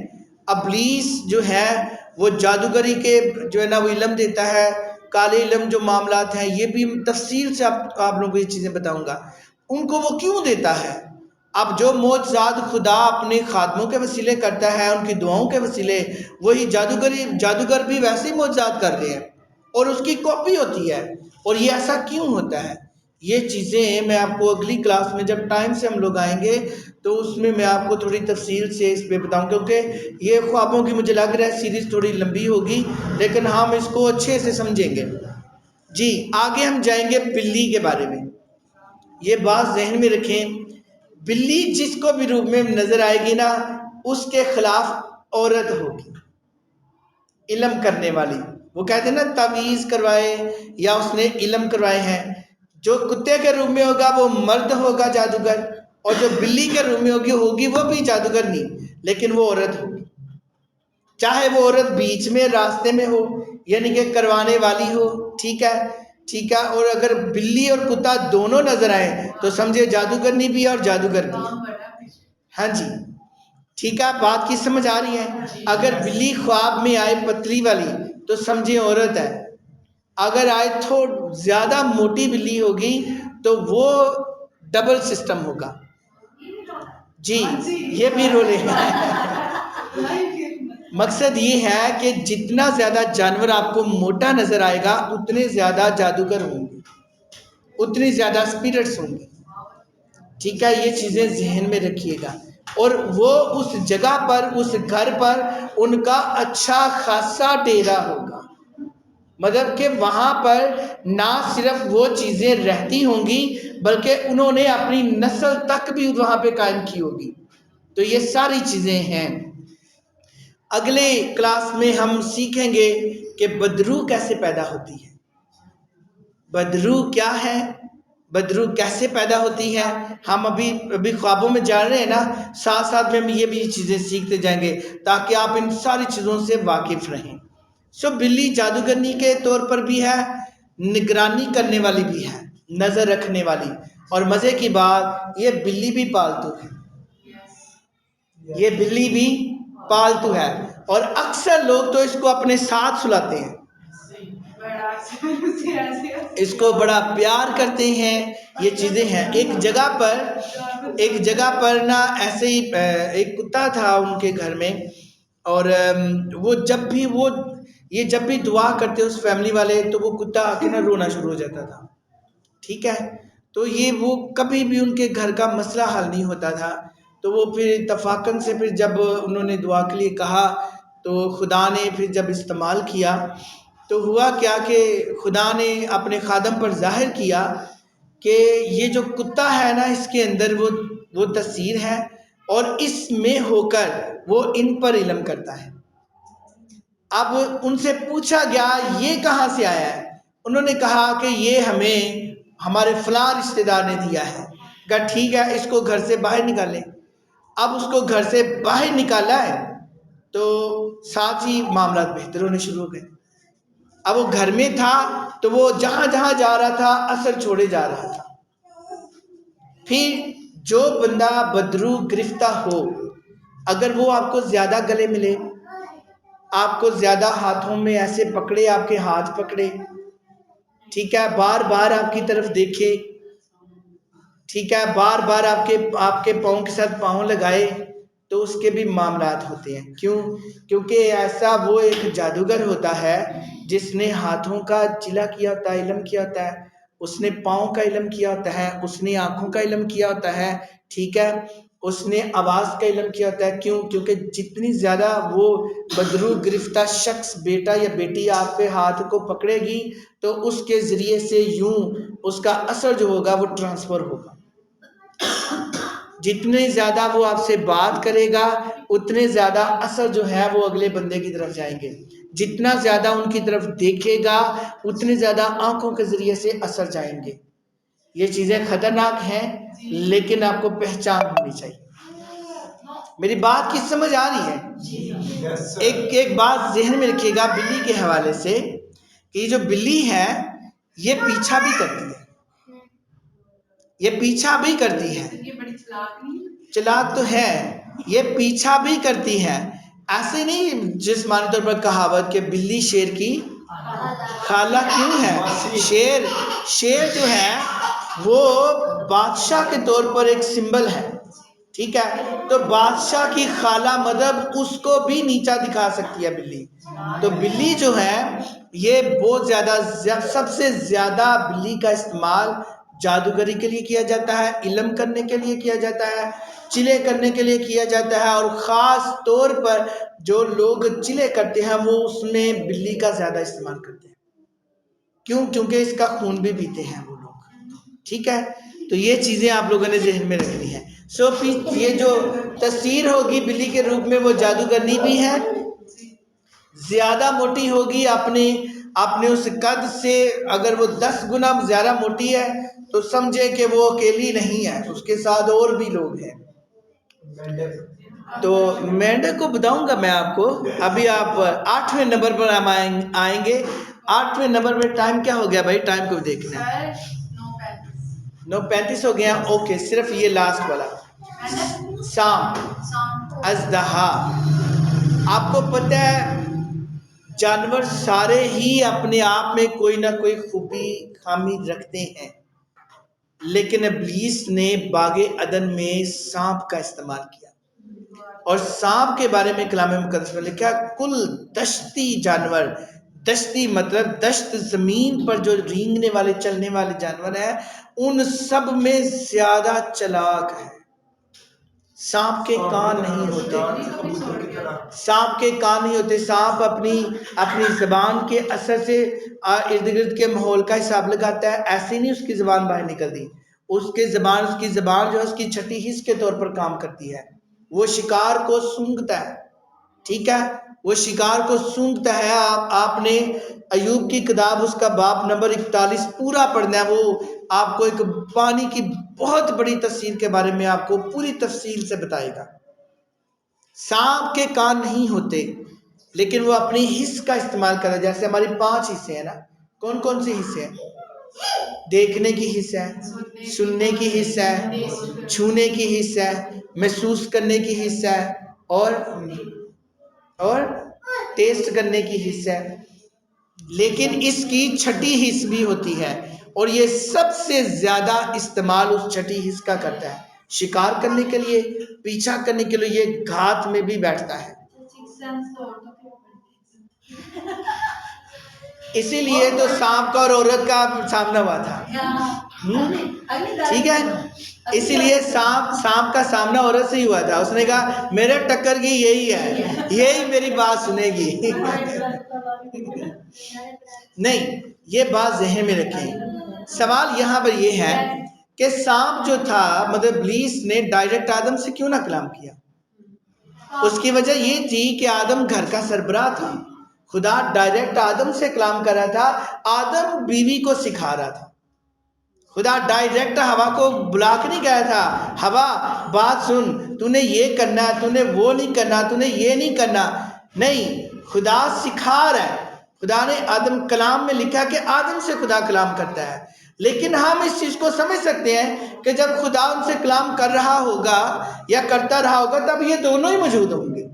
ابلیس جو ہے وہ جادوگری کے جو ہے نا وہ علم دیتا ہے، کالے علم جو معاملات ہیں، یہ بھی تفصیل سے آپ لوگوں کو یہ چیزیں بتاؤں گا. ان کو وہ کیوں دیتا ہے؟ اب جو معجزات خدا اپنے خادموں کے وسیلے کرتا ہے، ان کی دعاؤں کے وسیلے، وہی جادوگر بھی ویسے ہی معجزات کر رہے ہیں اور اس کی کاپی ہوتی ہے. اور یہ ایسا کیوں ہوتا ہے؟ یہ چیزیں میں آپ کو اگلی کلاس میں جب ٹائم سے ہم لوگ آئیں گے تو اس میں آپ کو تھوڑی تفصیل سے اس پہ بتاؤں، کیونکہ یہ خوابوں کی مجھے لگ رہا ہے سیریز تھوڑی لمبی ہوگی، لیکن ہم اس کو اچھے سے سمجھیں گے. جی آگے ہم جائیں گے بلی کے بارے میں. یہ بات ذہن میں رکھیں، بلی جس کو بھی روپ میں نظر آئے گی نا، اس کے خلاف عورت ہوگی، علم کرنے والی. وہ کہتے ہیں نا تعویذ کروائے یا اس نے علم کروائے ہیں. جو کتے کے روپ میں ہوگا وہ مرد ہوگا جادوگر، اور جو بلی کے روپ میں ہوگی وہ بھی جادوگر نہیں، لیکن وہ عورت ہوگی. چاہے وہ عورت بیچ میں راستے میں ہو، یعنی کہ کروانے والی ہو. ٹھیک ہے. اور اگر بلی اور کتا دونوں نظر آئیں تو سمجھے جادوگرنی بھی اور جادوگر بھی. ہاں جی ٹھیک ہے، بات کی سمجھ آ رہی ہے؟ اگر بلی خواب میں آئے پتلی والی تو سمجھے عورت ہے. اگر آئے تو زیادہ موٹی بلی ہوگی تو وہ ڈبل سسٹم ہوگا. جی یہ بھی رولے ہیں. مقصد یہ ہے کہ جتنا زیادہ جانور آپ کو موٹا نظر آئے گا اتنے زیادہ جادوگر ہوں گے, اتنی زیادہ اسپرٹس ہوں گے. ٹھیک ہے, یہ چیزیں ذہن میں رکھیے گا. اور وہ اس جگہ پر, اس گھر پر ان کا اچھا خاصا ڈیرا ہوگا. مطلب کہ وہاں پر نہ صرف وہ چیزیں رہتی ہوں گی بلکہ انہوں نے اپنی نسل تک بھی وہاں پہ قائم کی ہوگی. تو یہ ساری چیزیں ہیں. اگلے کلاس میں ہم سیکھیں گے کہ بدرو کیسے پیدا ہوتی ہے. بدرو کیا ہے, بدرو کیسے پیدا ہوتی ہے. ہم ابھی خوابوں میں جان رہے ہیں نا, ساتھ ساتھ میں ہم یہ بھی چیزیں سیکھتے جائیں گے تاکہ آپ ان ساری چیزوں سے واقف رہیں. بلی جادوگرنی کے طور پر بھی ہے, نگرانی کرنے والی بھی ہے, نظر رکھنے والی. اور مزے کی بات, یہ بلی بھی پالتو ہے. یہ بلی بھی پالتو ہے اور اکثر لوگ تو اس کو اپنے ساتھ سلاتے ہیں, اس کو بڑا پیار کرتے ہیں. یہ چیزیں ہیں. ایک جگہ پر نا ایسے ہی ایک کتا تھا ان کے گھر میں, اور وہ جب بھی دعا کرتے اس فیملی والے تو وہ کتا آ کے نا رونا شروع ہو جاتا تھا. ٹھیک ہے, تو وہ کبھی بھی ان کے گھر کا مسئلہ حل نہیں ہوتا تھا. تو وہ پھر اتفاقاً سے پھر جب انہوں نے دعا کے لیے کہا تو خدا نے پھر جب استعمال کیا تو ہوا کیا کہ خدا نے اپنے خادم پر ظاہر کیا کہ یہ جو کتا ہے نا اس کے اندر وہ تاثیر ہے اور اس میں ہو کر وہ ان پر علم کرتا ہے. اب ان سے پوچھا گیا یہ کہاں سے آیا ہے. انہوں نے کہا کہ یہ ہمیں ہمارے فلاں رشتہ دار نے دیا ہے. کہا ٹھیک ہے, اس کو گھر سے باہر نکالیں. اب اس کو گھر سے باہر نکالا ہے تو ساتھ ہی معاملات بہتر ہونے شروع ہو گئے. اب وہ گھر میں تھا تو وہ جہاں جہاں جا رہا تھا اثر چھوڑے جا رہا تھا. پھر جو بندہ بدرو گرفتہ ہو, اگر وہ آپ کو زیادہ گلے ملے, آپ کو زیادہ ہاتھوں میں ایسے پکڑے, آپ کے ہاتھ پکڑے, ٹھیک ہے, بار بار آپ کی طرف دیکھے, ٹھیک ہے, بار بار آپ کے پاؤں کے ساتھ پاؤں لگائے, تو اس کے بھی معاملات ہوتے ہیں. کیونکہ ایسا وہ ایک جادوگر ہوتا ہے جس نے ہاتھوں کا چلا کیا ہوتا ہے, علم کیا ہوتا ہے, اس نے پاؤں کا علم کیا ہوتا ہے, اس نے آنکھوں کا علم کیا ہوتا ہے, ٹھیک ہے, اس نے آواز کا علم کیا ہوتا ہے. کیونکہ جتنی زیادہ وہ بدرو گرفتہ شخص, بیٹا یا بیٹی آپ کے ہاتھ کو پکڑے گی تو اس کے ذریعے سے یوں اس کا اثر جو ہوگا وہ ٹرانسفر ہوگا. جتنے زیادہ وہ آپ سے بات کرے گا اتنے زیادہ اثر جو ہے وہ اگلے بندے کی طرف جائیں گے. جتنا زیادہ ان کی طرف دیکھے گا اتنے زیادہ آنکھوں کے ذریعے سے اثر جائیں گے. یہ چیزیں خطرناک ہیں لیکن آپ کو پہچان ہونی چاہیے. میری بات کی سمجھ آ رہی ہے؟ ایک بات ذہن میں رکھیے گا بلی کے حوالے سے کہ یہ جو بلی ہے یہ پیچھا بھی کرتی ہے, یہ پیچھا بھی کرتی ہے. یہ بڑی چلاک نہیں, چلاک تو ہے, یہ پیچھا بھی کرتی ہے. ایسے نہیں جسمانی طور پر کہاوت کہ بلی شیر کی خالہ کیوں ہے. شیر جو ہے وہ بادشاہ کے طور پر ایک سمبل ہے, ٹھیک ہے, تو بادشاہ کی خالہ مطلب اس کو بھی نیچا دکھا سکتی ہے بلی. تو بلی جو ہے یہ بہت زیادہ, سب سے زیادہ بلی کا استعمال جادوگری کے لیے کیا جاتا ہے, علم کرنے کے لیے کیا جاتا ہے, چلے کرنے کے لیے کیا جاتا ہے. اور خاص طور پر جو لوگ چلے کرتے ہیں وہ اس میں بلی کا زیادہ استعمال کرتے ہیں. کیونکہ اس کا خون بھی پیتے ہیں وہ لوگ, ٹھیک ہے. تو یہ چیزیں آپ لوگوں نے ذہن میں رکھنی ہے. یہ جو تصویر ہوگی بلی کے روپ میں وہ جادوگرنی بھی ہے, زیادہ موٹی ہوگی اپنے اس قد سے. اگر وہ 10 گنا زیادہ موٹی ہے تو سمجھے کہ وہ اکیلی نہیں ہے, اس کے ساتھ اور بھی لوگ ہیں. تو مینڈک کو بتاؤں گا میں آپ کو. ابھی آپ 8ویں نمبر پر ہم آئیں گے. 8ویں نمبر میں ٹائم کیا ہو گیا بھائی, ٹائم کو دیکھنا ہے. 9:35 ہو گیا. اوکے, صرف یہ لاسٹ والا سام اژدہا. آپ کو پتہ ہے جانور سارے ہی اپنے آپ میں کوئی نہ کوئی خوبی خامی رکھتے ہیں، لیکن ابلیس نے باغ عدن میں سانپ کا استعمال کیا، اور سانپ کے بارے میں کلام مقدس میں لکھا کل دشتی جانور، دشتی مطلب دشت زمین پر جو رینگنے والے چلنے والے جانور ہیں ان سب میں زیادہ چلاک ہے۔ سانپ کے کان نہیں ہوتے، کبوتر کی طرح سانپ کے کان نہیں ہوتے، سانپ اپنی زبان کے اثر سے ارد گرد کے ماحول کا حساب لگاتا ہے، ایسے نہیں اس کی زبان باہر نکلتی، اس کی زبان جو ہے اس کی چھٹی حص کے طور پر کام کرتی ہے، وہ شکار کو سونگھتا ہے، ٹھیک ہے، وہ شکار کو سونگھتا ہے۔ آپ نے ایوب کی کتاب اس کا باب نمبر 41 پورا پڑھنا ہے، وہ آپ کو ایک پانی کی بہت بڑی تفسیر کے بارے میں آپ کو پوری تفصیل سے بتائے گا۔ سانپ کے کان نہیں ہوتے لیکن وہ اپنی حص کا استعمال کرتا ہے، جیسے ہماری 5 حصے ہیں نا، کون کون سی حصے ہیں؟ دیکھنے کی حص ہے، سننے کی حص ہے، چھونے کی حص ہے، محسوس کرنے کی حص ہے، اور ٹیسٹ کرنے کی حص ہے، لیکن اس کی چھٹی حص بھی ہوتی ہے، اور یہ سب سے زیادہ استعمال اس چھٹی حص کا کرتا ہے، شکار کرنے کے لیے، پیچھا کرنے کے لیے، یہ گھات میں بھی بیٹھتا ہے۔ اسی لیے تو سانپ کا اور عورت کا سامنا ہوا تھا، ٹھیک ہے، اسی لیے سانپ کا سامنا عورت سے ہی ہوا تھا، اس نے کہا میرے ٹکر کی یہی ہے، یہی میری بات سنے گی۔ نہیں، یہ بات ذہن میں رکھیں، سوال یہاں پر یہ ہے کہ سانپ جو تھا مطلب ابلیس نے ڈائریکٹ آدم سے کیوں نہ کلام کیا؟ اس کی وجہ یہ تھی کہ آدم گھر کا سربراہ تھا، خدا ڈائریکٹ آدم سے کلام کر رہا تھا، آدم بیوی کو سکھا رہا تھا، خدا ڈائریکٹ ہوا کو بلا کے نہیں کہا تھا ہوا بات سن، تو نے یہ کرنا، تو نے وہ نہیں کرنا، تو نے یہ نہیں کرنا، نہیں، خدا سکھا رہا ہے۔ خدا نے آدم کلام میں لکھا کہ آدم سے خدا کلام کرتا ہے، لیکن ہم اس چیز کو سمجھ سکتے ہیں کہ جب خدا ان سے کلام کر رہا ہوگا یا کرتا رہا ہوگا تب یہ دونوں ہی موجود ہوں گے،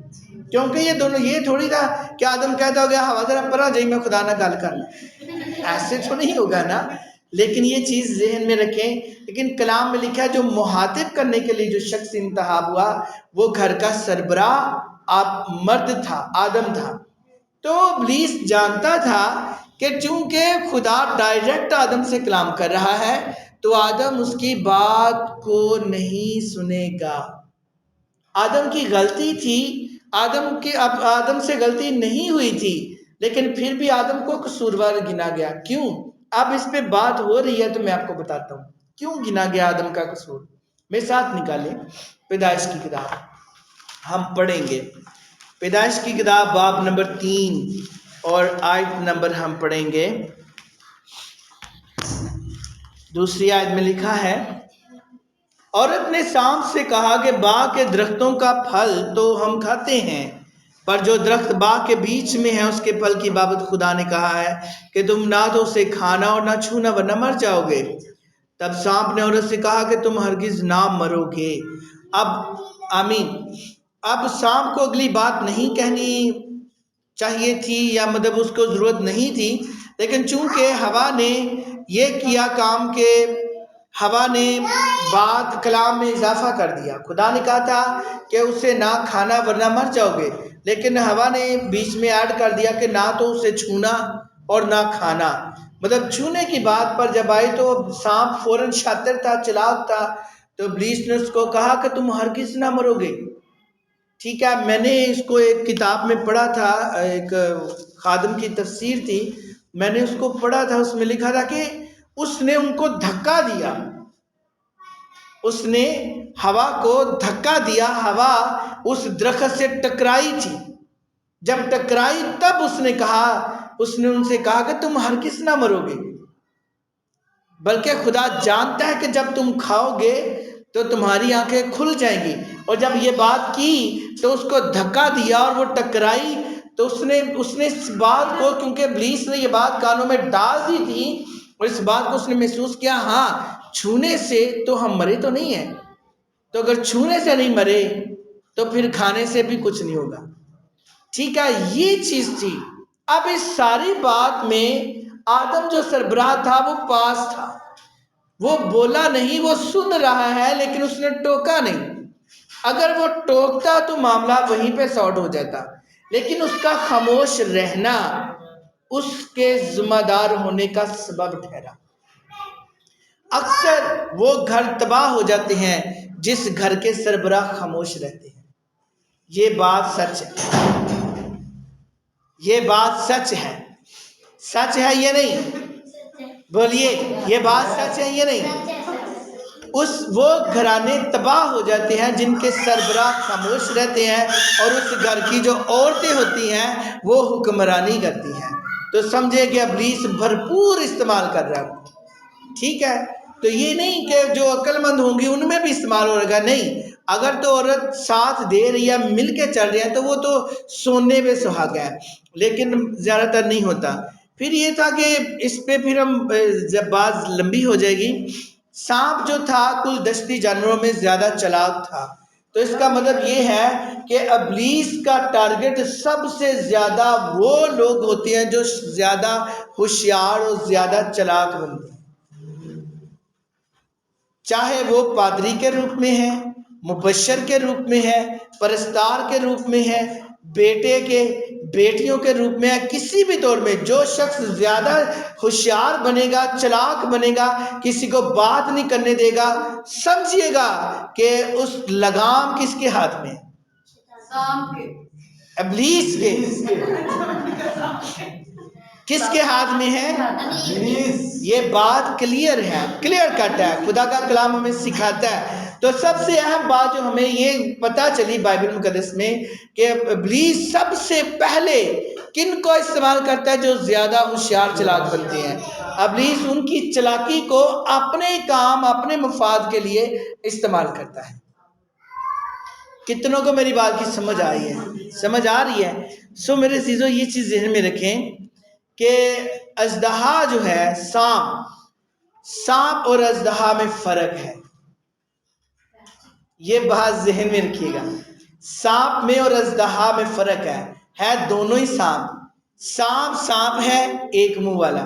کیونکہ یہ دونوں، یہ تھوڑی تھا کہ آدم کہتا ہو گیا ہوا ذرا پرا جائی میں خدا نہ گل کرنا، ایسے تو نہیں ہوگا نا، لیکن یہ چیز ذہن میں رکھیں۔ لیکن کلام میں لکھا ہے جو مخاطب کرنے کے لیے جو شخص انتخاب ہوا وہ گھر کا سربراہ مرد تھا، آدم تھا، تو ابلیس جانتا تھا کہ چونکہ خدا ڈائریکٹ آدم سے کلام کر رہا ہے تو آدم اس کی بات کو نہیں سنے گا۔ آدم کی غلطی تھی، آدم سے غلطی نہیں ہوئی تھی، لیکن پھر بھی آدم کو قصوروار گنا گیا۔ کیوں؟ اب اس پہ بات ہو رہی ہے تو میں آپ کو بتاتا ہوں کیوں گنا گیا آدم کا قصور۔ میرے ساتھ نکالیں پیدائش کی کتاب، ہم پڑھیں گے پیدائش کی کتاب باب نمبر 3 اور آیت نمبر ہم پڑھیں گے، دوسری آیت میں لکھا ہے، عورت نے سانپ سے کہا کہ باغ کے درختوں کا پھل تو ہم کھاتے ہیں، پر جو درخت باغ کے بیچ میں ہے اس کے پھل کی بابت خدا نے کہا ہے کہ تم نہ تو اسے کھانا اور نہ چھونا ورنہ مر جاؤ گے۔ تب سانپ نے عورت سے کہا کہ تم ہرگز نہ مرو گے۔ اب سانپ کو اگلی بات نہیں کہنی چاہیے تھی یا مطلب اس کو ضرورت نہیں تھی، لیکن چونکہ ہوا نے یہ کیا کام کہ ہوا نے بات کلام میں اضافہ کر دیا، خدا نے کہا تھا کہ اسے نہ کھانا ورنہ مر جاؤ گے، لیکن ہوا نے بیچ میں ایڈ کر دیا کہ نہ تو اسے چھونا اور نہ کھانا، مطلب چھونے کی بات پر جب آئی تو سانپ فوراً شاطر تھا، چلاک تھا، تو ابلیس نے اس کو کہا کہ تم ہرگز نہ مرو گے۔ ٹھیک ہے، میں نے اس کو ایک کتاب میں پڑھا تھا، ایک خادم کی تفسیر تھی، میں نے اس کو پڑھا تھا، اس میں لکھا تھا کہ اس نے ان کو دھکا دیا، اس نے ہوا کو دھکا دیا، ہوا اس درخت سے ٹکرائی تھی، جب ٹکرائی تب اس نے ان سے کہا کہ تم ہرگز نہ مرو گے، بلکہ خدا جانتا ہے کہ جب تم کھاؤ گے تو تمہاری آنکھیں کھل جائیں گی، اور جب یہ بات کی تو اس کو دھکا دیا اور وہ ٹکرائی، تو اس نے اس بات کو، کیونکہ ابلیس نے یہ بات کانوں میں ڈال دی تھی اور اس بات کو اس نے محسوس کیا، ہاں چھونے سے تو ہم مرے تو نہیں ہیں، تو اگر چھونے سے نہیں مرے تو پھر کھانے سے بھی کچھ نہیں ہوگا۔ ٹھیک ہے، یہ چیز تھی، اب اس ساری بات میں آدم جو سربراہ تھا وہ پاس تھا، وہ بولا نہیں، وہ سن رہا ہے لیکن اس نے ٹوکا نہیں۔ اگر وہ ٹوکتا تو معاملہ وہیں پہ سارٹ ہو جاتا، لیکن اس کا خاموش رہنا اس کے ذمہ دار ہونے کا سبب ٹھہرا۔ اکثر وہ گھر تباہ ہو جاتے ہیں جس گھر کے سربراہ خاموش رہتے ہیں۔ یہ بات سچ ہے، یہ بات سچ ہے، سچ ہے یہ نہیں؟ بولیے، یہ بات سچ ہے یہ نہیں؟ وہ گھرانے تباہ ہو جاتے ہیں جن کے سربراہ خاموش رہتے ہیں، اور اس گھر کی جو عورتیں ہوتی ہیں وہ حکمرانی کرتی ہیں۔ تو سمجھے کہ ابلیس بھرپور استعمال کر رہا ہے، ٹھیک ہے؟ تو یہ نہیں کہ جو عقل مند ہوں گی ان میں بھی استعمال ہو رہا، نہیں، اگر تو عورت ساتھ دے رہی ہے، مل کے چل رہی ہے، تو وہ تو سونے پہ سہاگا ہے، لیکن زیادہ تر نہیں ہوتا۔ پھر یہ تھا کہ اس پہ پھر ہم جب بات لمبی ہو جائے گی، سانپ جو تھا کل دشتی جانوروں میں زیادہ چلاک تھا، تو اس کا مطلب یہ ہے کہ ابلیس کا ٹارگٹ سب سے زیادہ وہ لوگ ہوتے ہیں جو زیادہ ہوشیار اور زیادہ چلاک بنتے ہیں، چاہے وہ پادری کے روپ میں ہے، مبشر کے روپ میں ہے، پرستار کے روپ میں ہے، بیٹے کے بیٹیوں کے روپ میں ہے، کسی بھی طور میں جو شخص زیادہ ہوشیار بنے گا، چلاک بنے گا، کسی کو بات نہیں کرنے دے گا، سمجھیے گا کہ اس لگام کس کے ہاتھ میں ہے؟ سانپ کے، ابلیس کے۔ کس کے ہاتھ میں ہے؟ یہ بات کلیئر ہے، کلیئر کٹ ہے، خدا کا کلام ہمیں سکھاتا ہے۔ تو سب سے اہم بات جو ہمیں یہ پتہ چلی بائبل مقدس میں کہ ابلیس سب سے پہلے کن کو استعمال کرتا ہے؟ جو زیادہ ہوشیار چلاک بنتے ہیں۔ ابلیس ان کی چلاکی کو اپنے کام، اپنے مفاد کے لیے استعمال کرتا ہے۔ کتنوں کو میری بات کی سمجھ آئی ہے؟ سمجھ آ رہی ہے؟ میرے عزیزو، یہ چیز ذہن میں رکھیں کہ اژدہا جو ہے، سانپ اور اژدہا میں فرق ہے، یہ بات ذہن میں رکھیے گا۔ سانپ میں اور اژدہا میں فرق ہے دونوں ہی سانپ سانپ ہے ایک منہ والا،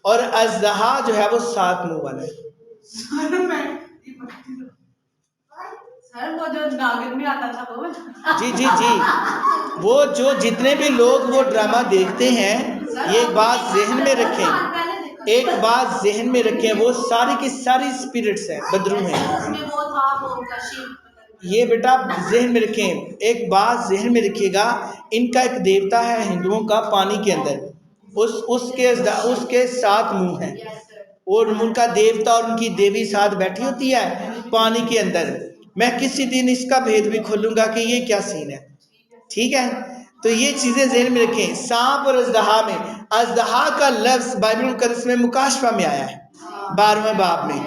اور اژدہا جو ہے وہ 7 منہ والا ہے۔ سر وہ جو ناگن میں آتا تھا وہ، جی وہ جو جتنے بھی لوگ وہ ڈرامہ دیکھتے ہیں، یہ بات ذہن میں رکھیں، ایک بات ذہن میں رکھیں، وہ ساری کی ساری اسپرٹس ہیں، بدرو ہیں۔ اس میں وہ تھا وہ ان کا شیپ، یہ بیٹا ذہن میں رکھیں، ایک بات ذہن میں رکھیے گا، ان کا ایک دیوتا ہے ہندوؤں کا پانی کے اندر، اس کے 7 منہ ہیں، اور ان کا دیوتا اور ان کی دیوی ساتھ بیٹھی ہوتی ہے پانی کے اندر۔ میں کسی دن اس کا بھید بھی کھولوں گا کہ یہ کیا سین ہے، ٹھیک ہے؟ تو یہ چیزیں ذہن میں رکھیں۔ سانپ اور اژدہا میں، اژدہا کا لفظ بائبل مقدس میں مکاشفہ میں آیا ہے 12ویں باب میں،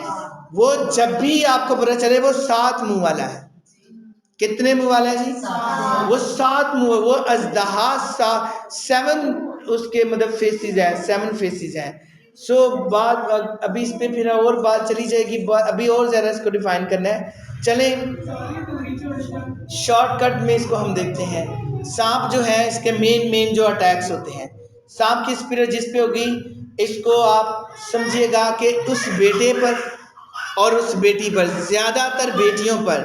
وہ جب بھی آپ کو پتہ چلے وہ 7 منہ والا ہے۔ کتنے منہ والا ہے جی؟ وہ 7 منہ، وہ اژدہا 7 اس کے مطلب فیسز ہیں، 7 فیسز ہیں۔ بات ابھی اس پہ پھر اور بات چلی جائے گی، ابھی اور زیادہ اس کو ڈیفائن کرنا ہے۔ چلیں شارٹ کٹ میں اس کو ہم دیکھتے ہیں۔ سانپ جو ہے اس کے مین جو اٹیکس ہوتے ہیں، سانپ کی اسپرٹ جس پہ ہوگی، اس کو آپ سمجھیے گا کہ اس بیٹے پر اور اس بیٹی پر، زیادہ تر بیٹیوں پر،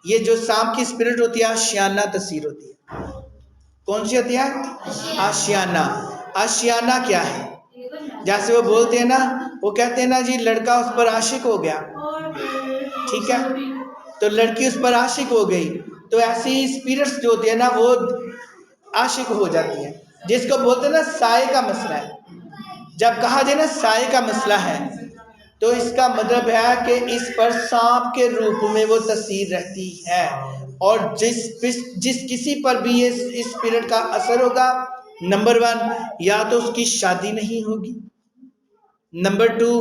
یہ جو سانپ کی اسپرٹ ہوتی ہے آشیانہ تاثیر ہوتی ہے۔ کون سی ہوتی ہے؟ آشیانہ۔ آشیانہ کیا ہے؟ جیسے وہ بولتے ہیں نا، وہ کہتے ہیں نا جی لڑکا اس پر عاشق ہو گیا، ٹھیک ہے؟ تو لڑکی اس پر عاشق ہو گئی، تو ایسی اسپرٹس جو ہوتی ہیں نا وہ عاشق ہو جاتی ہیں، جس کو بولتے ہیں نا سائے کا مسئلہ ہے۔ جب کہا جائے نا سائے کا مسئلہ ہے، تو اس کا مطلب ہے کہ اس پر سانپ کے روپ میں وہ تاثیر رہتی ہے، اور جس کسی پر بھی یہ اسپرٹ کا اثر ہوگا، نمبر 1 یا تو اس کی شادی نہیں ہوگی، نمبر 2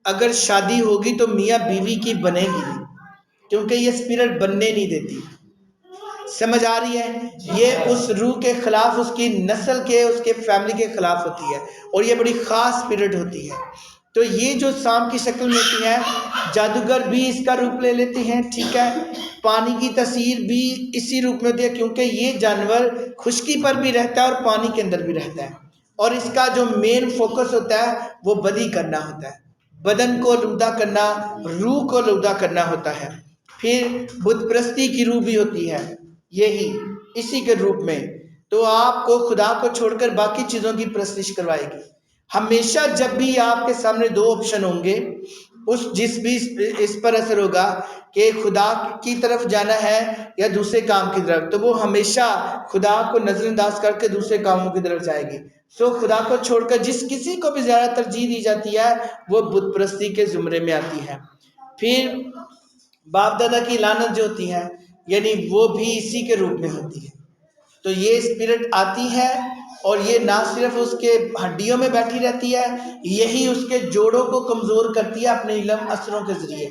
اگر شادی ہوگی تو میاں بیوی کی بنے گی نہیں، کیونکہ یہ اسپرٹ بننے نہیں دیتی۔ سمجھ آ رہی ہے؟ یہ اس روح کے خلاف، اس کی نسل کے، اس کے فیملی کے خلاف ہوتی ہے، اور یہ بڑی خاص اسپرٹ ہوتی ہے۔ تو یہ جو سانپ کی شکل میں ہوتی ہے، جادوگر بھی اس کا روپ لے لیتے ہیں، ٹھیک ہے؟ پانی کی تاثیر بھی اسی روپ میں ہوتی ہے، کیونکہ یہ جانور خشکی پر بھی رہتا ہے اور پانی کے اندر بھی رہتا ہے۔ اور اس کا جو مین فوکس ہوتا ہے وہ بدی کرنا ہوتا ہے، بدن کو لودہ کرنا، روح کو لودہ کرنا ہوتا ہے۔ پھر بت پرستی کی روح بھی ہوتی ہے، یہی اسی کے روپ میں، تو آپ کو خدا کو چھوڑ کر باقی چیزوں کی پرستش کروائے گی۔ ہمیشہ جب بھی آپ کے سامنے دو آپشن ہوں گے، جس بھی اس پر اثر ہوگا کہ خدا کی طرف جانا ہے یا دوسرے کام کی طرف، تو وہ ہمیشہ خدا کو نظر انداز کر کے دوسرے کاموں کی طرف جائے گی۔ سو خدا کو چھوڑ کر جس کسی کو بھی زیادہ ترجیح دی جاتی ہے وہ بت پرستی کے زمرے میں آتی ہے۔ پھر باپ دادا کی لعنت جو ہوتی ہے، یعنی وہ بھی اسی کے روپ میں ہوتی ہے۔ تو یہ اسپرٹ آتی ہے اور یہ نہ صرف اس کے ہڈیوں میں بیٹھی رہتی ہے، یہی اس کے جوڑوں کو کمزور کرتی ہے اپنے علم اثروں کے ذریعے۔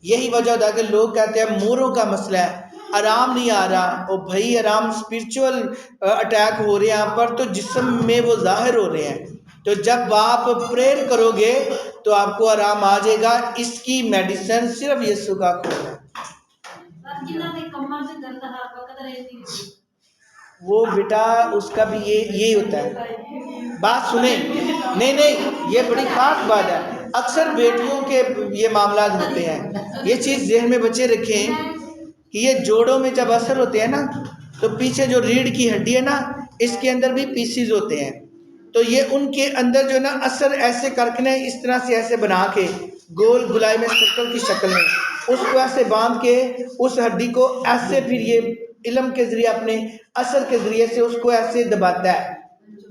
یہی وجہ ہوتا ہے کہ لوگ کہتے ہیں موروں کا مسئلہ ہے، آرام نہیں آ رہا، اور بھائی آرام اسپرچول اٹیک ہو رہے ہیں آپ پر، تو جسم میں وہ ظاہر ہو رہے ہیں۔ تو جب آپ پریئر کرو گے تو آپ کو آرام آ جائے گا۔ اس کی میڈیسن صرف یسوع کا خون ہے۔ وہ بیٹا اس کا بھی یہی ہوتا ہے۔ بات سنیں، نہیں یہ بڑی خاص بات ہے، اکثر بیٹیوں کے یہ معاملات ہوتے ہیں۔ یہ چیز ذہن میں بچے رکھیں کہ یہ جوڑوں میں جب اثر ہوتے ہیں نا، تو پیچھے جو ریڑھ کی ہڈی ہے نا، اس کے اندر بھی پیسز ہوتے ہیں، تو یہ ان کے اندر جو نا اثر ایسے کر کے نا اس طرح سے ایسے بنا کے گول گلائی میں سرکل کی شکل میں اس کو ایسے باندھ کے اس ہڈی کو ایسے پھر یہ علم کے ذریعے اپنے اثر کے ذریعے سے اس کو ایسے دباتا ہے،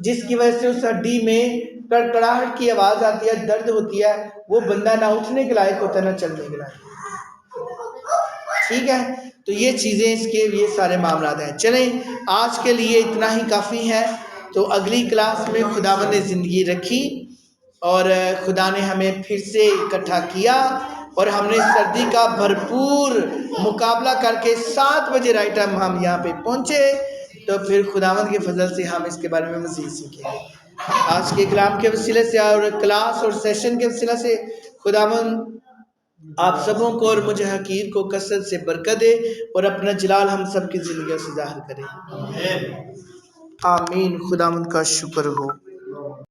جس کی وجہ سے اس ہڈی میں کڑکڑاہٹ کی آواز آتی ہے، درد ہوتی ہے، وہ بندہ نہ اٹھنے کے لائق ہوتا ہے نہ چلنے کے لائق۔ ٹھیک ہے، تو یہ چیزیں اس کے یہ سارے معاملات ہیں۔ چلیں آج کے لیے اتنا ہی کافی ہے، تو اگلی کلاس میں خداوند نے زندگی رکھی اور خدا نے ہمیں پھر سے اکٹھا کیا، اور ہم نے سردی کا بھرپور مقابلہ کر کے 7 بجے رائٹ ٹائم ہم یہاں پہ پہنچے، تو پھر خداوند کے فضل سے ہم اس کے بارے میں مزید سیکھیں گے۔ آج کے کلام کے وسیلے سے اور کلاس اور سیشن کے وسیلے سے خداوند آپ سبوں کو اور مجھے حقیر کو کثرت سے برکت دے اور اپنا جلال ہم سب کی زندگیوں سے ظاہر کرے۔ آمین۔ خداوند کا شکر ہو۔